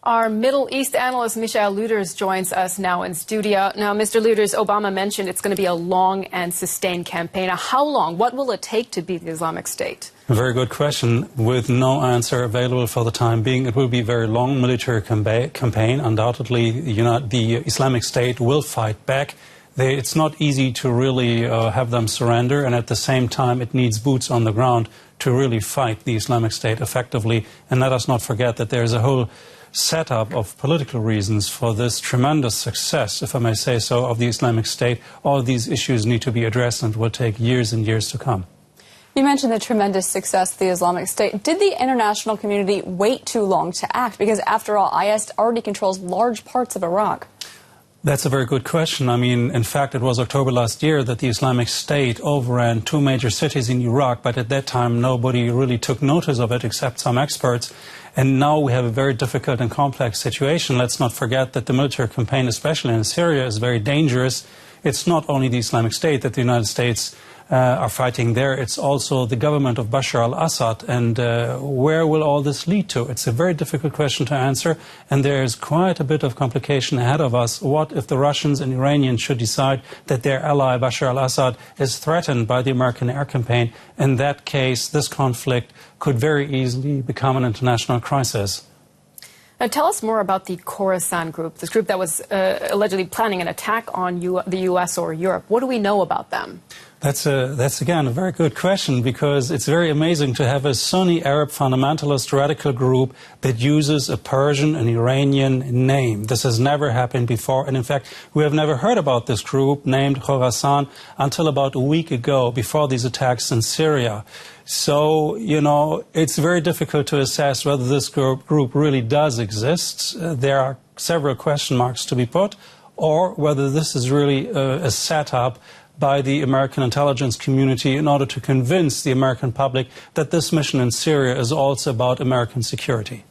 Our Middle East analyst, Lüders, joins us now in studio. Now, Mr. Lüders, Obama mentioned it's going to be a long and sustained campaign. Now, how long? What will it take to beat the Islamic State? A very good question, with no answer available for the time being. It will be a very long military campaign. Undoubtedly, the Islamic State will fight back. It's not easy to really have them surrender, and at the same time it needs boots on the ground to really fight the Islamic State effectively. And let us not forget that there is a whole setup of political reasons for this tremendous success, if I may say so, of the Islamic State. All these issues need to be addressed and will take years and years to come. You mentioned the tremendous success of the Islamic State. Did the international community wait too long to act? Because after all, IS already controls large parts of Iraq. That's a very good question. I mean, in fact, it was October last year that the Islamic State overran 2 major cities in Iraq, but at that time nobody really took notice of it except some experts. And now we have a very difficult and complex situation. Let's not forget that the military campaign, especially in Syria, is very dangerous. It's not only the Islamic State that the United States are fighting there, it's also the government of Bashar al-Assad. And where will all this lead to? It's a very difficult question to answer, and there is quite a bit of complication ahead of us. What if the Russians and Iranians should decide that their ally Bashar al-Assad is threatened by the American air campaign? In that case, this conflict could very easily become an international crisis. Now, tell us more about the Khorasan group, this group that was allegedly planning an attack on the U.S. or Europe. What do we know about them? That's again a very good question, because it's very amazing to have a Sunni Arab fundamentalist radical group that uses a Persian and Iranian name. This has never happened before, and in fact we have never heard about this group named Khorasan until about a week ago, before these attacks in Syria. So, it's very difficult to assess whether this group really does exist. There are several question marks to be put, or whether this is really a setup by the American intelligence community in order to convince the American public that this mission in Syria is also about American security.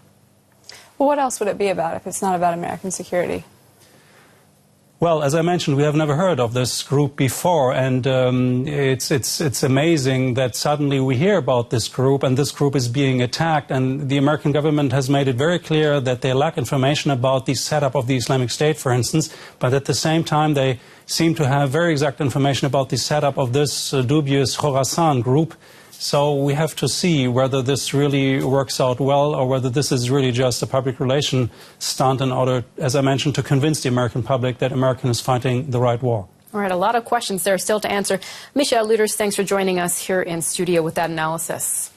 Well, what else would it be about if it's not about American security? Well, as I mentioned, we have never heard of this group before, and it's amazing that suddenly we hear about this group, and this group is being attacked, and the American government has made it very clear that they lack information about the setup of the Islamic State, for instance, but at the same time they seem to have very exact information about the setup of this dubious Khorasan group. So we have to see whether this really works out well, or whether this is really just a public relation stunt in order, as I mentioned, to convince the American public that America is fighting the right war. All right, a lot of questions there still to answer. Lüders, thanks for joining us here in studio with that analysis.